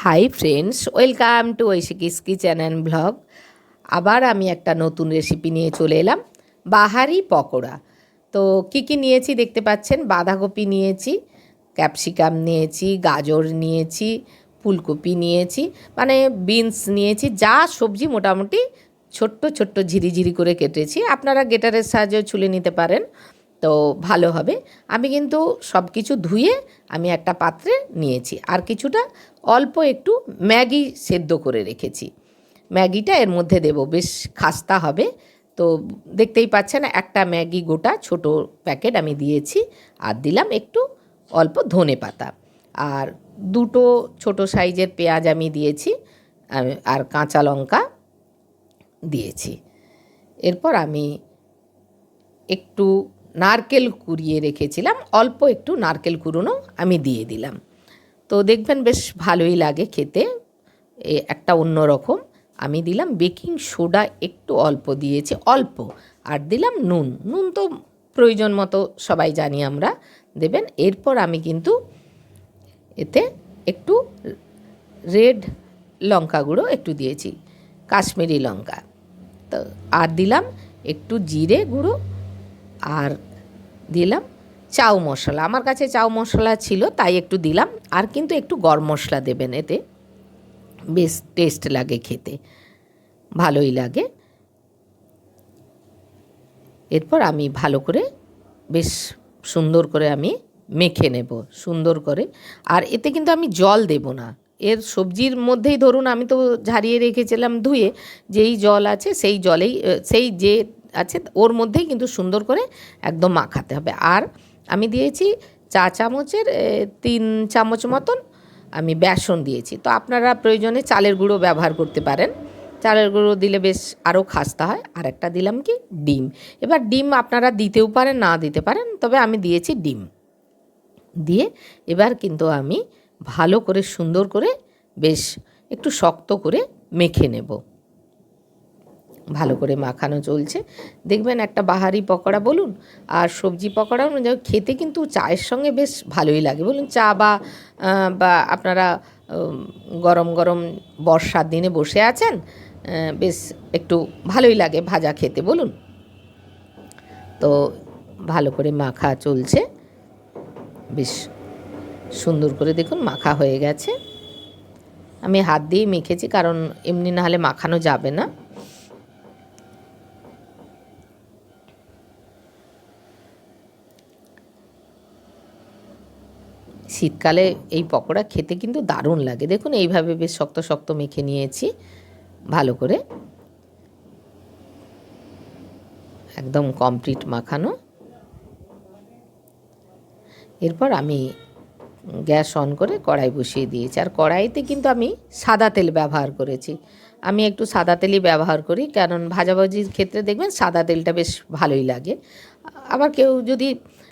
High friends, welcome to Aishiki's kitchen and blog. আবার আমি একটা নতুন রেসিপি নিয়ে চলে এলাম, বাহারি পকোড়া। তো কি কি নিয়েছি দেখতে পাচ্ছেন, বাঁধাকপি নিয়েছি, ক্যাপসিকাম নিয়েছি, গাজর নিয়েছি, ফুলকপি নিয়েছি, মানে বিনস নিয়েছি, যা সবজি মোটামুটি ছোট্ট ছোট্ট ঝিরিঝিরি করে কেটেছি। আপনারা গ্রেটারের সাহায্যেও ছুলে নিতে পারেন, তো ভালো হবে। আমি কিন্তু সব কিছু ধুয়ে আমি একটা পাত্রে নিয়েছি, আর কিছুটা অল্প একটু ম্যাগি সেদ্ধ করে রেখেছি। ম্যাগিটা এর মধ্যে দেব, বেশ খাস্তা হবে। তো দেখতেই পাচ্ছেন, একটা ম্যাগি গোটা ছোট প্যাকেট আমি দিয়েছি, আর দিলাম একটু অল্প ধনে পাতা, আর দুটো ছোট সাইজের পেঁয়াজ আমি দিয়েছি, আর কাঁচা লঙ্কা দিয়েছি। এরপর আমি একটু নারকেল কুড়িয়ে রেখেছিলাম, অল্প একটু নারকেল কুড়োনো আমি দিয়ে দিলাম। তো দেখবেন বেশ ভালোই লাগে খেতে, একটা অন্য রকম। আমি দিলাম বেকিং সোডা, একটু অল্প দিয়েছি, অল্প। আর দিলাম নুন, নুন তো প্রয়োজন মতো সবাই জানি আমরা দেবেন। এরপর আমি কিন্তু এতে একটু রেড লঙ্কা গুঁড়ো একটু দিয়েছি, কাশ্মীরি লঙ্কা। তো আর দিলাম একটু জিরে গুঁড়ো, আর দিলাম চাউ মশলা। আমার কাছে চাউ মশলা ছিল তাই একটু দিলাম, আর কিন্তু একটু গরম মশলা দেবেন, এতে বেশ টেস্ট লাগে খেতে, ভালোই লাগে। এরপর আমি ভালো করে বেশ সুন্দর করে আমি মেখে নেব সুন্দর করে। আর এতে কিন্তু আমি জল দেব না, এর সবজির মধ্যেই ধরুন আমি তো ঝারিয়ে রেখেছিলাম ধুয়ে, যেই জল আছে সেই জলেই, সেই যে আছে ওর মধ্যেই কিন্তু সুন্দর করে একদম মাখাতে হবে। আর আমি দিয়েছি চা চামচের 3 চামচ মতন আমি বেসন দিয়েছি। তো আপনারা প্রয়োজনে চালের গুঁড়ো ব্যবহার করতে পারেন, চালের গুঁড়ো দিলে বেশ আরও খাস্তা হয়। আর একটা দিলাম কি ডিম। এবার ডিম আপনারা দিতেও পারেন, না দিতে পারেন, তবে আমি দিয়েছি ডিম দিয়ে। এবার কিন্তু আমি ভালো করে সুন্দর করে বেশ একটু শক্ত করে মেখে নেব। ভালো করে মাখানো চলছে, দেখবেন একটা বাহারি পকোড়া বলুন আর সবজি পকোড়াও খেতে কিন্তু চায়ের সঙ্গে বেশ ভালোই লাগে। বলুন চা বা আপনারা গরম গরম বর্ষার দিনে বসে আছেন, বেশ একটু ভালোই লাগে ভাজা খেতে বলুন। তো ভালো করে মাখা চলছে, বেশ সুন্দর করে দেখুন মাখা হয়ে গেছে। আমি হাত দিয়েই মেখেছি, কারণ এমনি না হলে মাখানো যাবে না। শীতকালে এই পকোড়া খেতে কিন্তু দারুণ লাগে। দেখুন এইভাবে বেশ শক্ত শক্ত মেখে নিয়েছি ভালো করে, একদম কমপ্লিট মাখানো। এরপর আমি গ্যাস অন করে কড়াই বসিয়ে দিয়েছি, আর কড়াইতে কিন্তু আমি সাদা তেল ব্যবহার করেছি। আমি একটু সাদা তেলই ব্যবহার করি, কারণ ভাজাভাজির ক্ষেত্রে দেখবেন সাদা তেলটা বেশ ভালোই লাগে। আবার কেউ যদি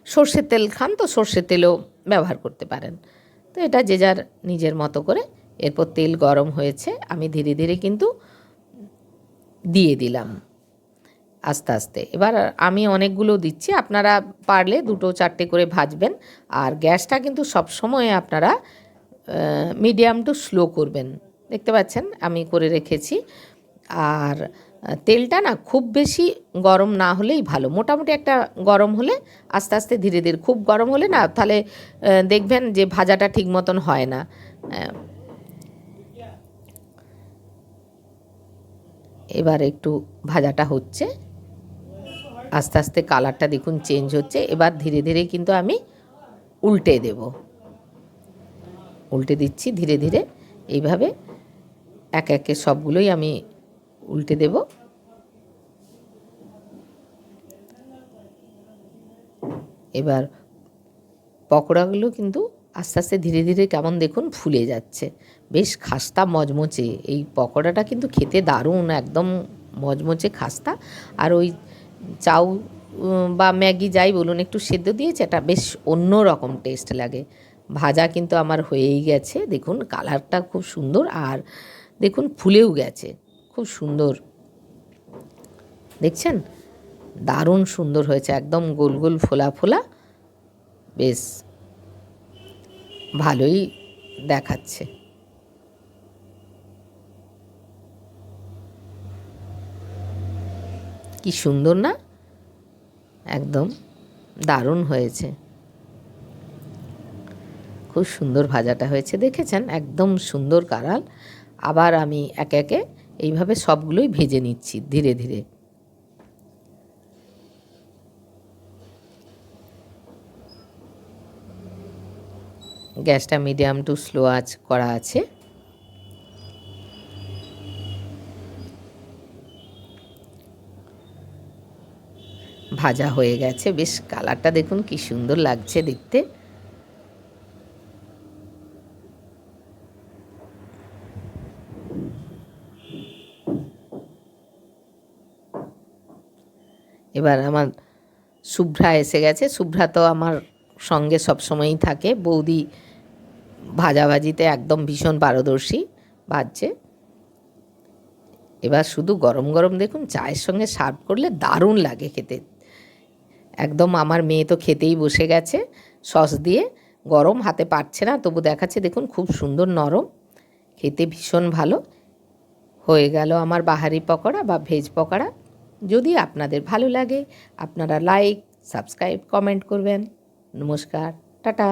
সর্ষের তেল খান তো সর্ষের তেলও ব্যবহার করতে পারেন। তো এটা যে যার নিজের মতো করে। এরপর তেল গরম হয়েছে, আমি ধীরে ধীরে কিন্তু দিয়ে দিলাম আস্তে আস্তে। এবার আমি অনেকগুলো দিচ্ছি, আপনারা পারলে 2-4টে করে ভাজবেন। আর গ্যাসটা কিন্তু সবসময় আপনারা মিডিয়াম টু স্লো করবেন। দেখতে পাচ্ছেন আমি করে রেখেছি। আর তেলটা না খুব বেশি গরম না হলেই ভালো, মোটামুটি একটা গরম হলে আস্তে আস্তে ধীরে ধীরে, খুব গরম হলে না তাহলে দেখবেন যে ভাজাটা ঠিক মতন হয় না। এবার একটু ভাজাটা হচ্ছে, আস্তে আস্তে কালারটা দেখুন চেঞ্জ হচ্ছে। এবার ধীরে ধীরে কিন্তু আমি উল্টে দেব, উল্টে দিচ্ছি ধীরে ধীরে। এইভাবে এক একে সবগুলোই আমি উল্টে দেব। এবার পকোড়াগুলো কিন্তু আস্তে আস্তে ধীরে ধীরে কেমন দেখুন ফুলে যাচ্ছে, বেশ খাস্তা মচমচে। এই পকোড়াটা কিন্তু খেতে দারুণ, একদম মচমচে খাস্তা। আর ওই চাউ বা ম্যাগি যাই বলুন একটু সেদ্ধ দিয়েছে, এটা বেশ অন্য রকম টেস্ট লাগে। ভাজা কিন্তু আমার হয়েই গেছে, দেখুন কালারটা খুব সুন্দর, আর দেখুন ফুলেও গেছে খুব সুন্দর, দেখছেন দারুণ সুন্দর হয়েছে, একদম গোল গোল ফোলা ফোলা, বেশ ভালোই দেখাচ্ছে। কি সুন্দর না, একদম দারুণ হয়েছে, খুব সুন্দর ভাজাটা হয়েছে, দেখেছেন একদম সুন্দর কালার। আবার আমি একে একে এইভাবে সবগুলোই ভেজে নিচ্ছি ধীরে ধীরে। গ্যাসটা মিডিয়াম টু স্লো আঁচ করা আছে। ভাজা হয়ে গেছে, বেশ কালারটা দেখুন কি সুন্দর লাগছে দেখতে। এবার আমার শুভ্রা এসে গেছে। শুভ্রা তো আমার সঙ্গে সবসময়ই থাকে, বৌদি ভাজাভাজিতে একদম ভীষণ পারদর্শী, ভাজছে। এবার শুধু গরম গরম দেখুন চায়ের সঙ্গে সার্ভ করলে দারুণ লাগে খেতে। একদম আমার মেয়ে তো খেতেই বসে গেছে সস দিয়ে, গরম হাতে পারছে না, তবু দেখাচ্ছে দেখুন খুব সুন্দর নরম, খেতে ভীষণ ভালো। হয়ে গেল আমার বাহারি পকোড়া বা ভেজ পকোড়া। যদি আপনাদের ভালো লাগে আপনারা লাইক, সাবস্ক্রাইব, কমেন্ট করবেন। নমস্কার, টাটা।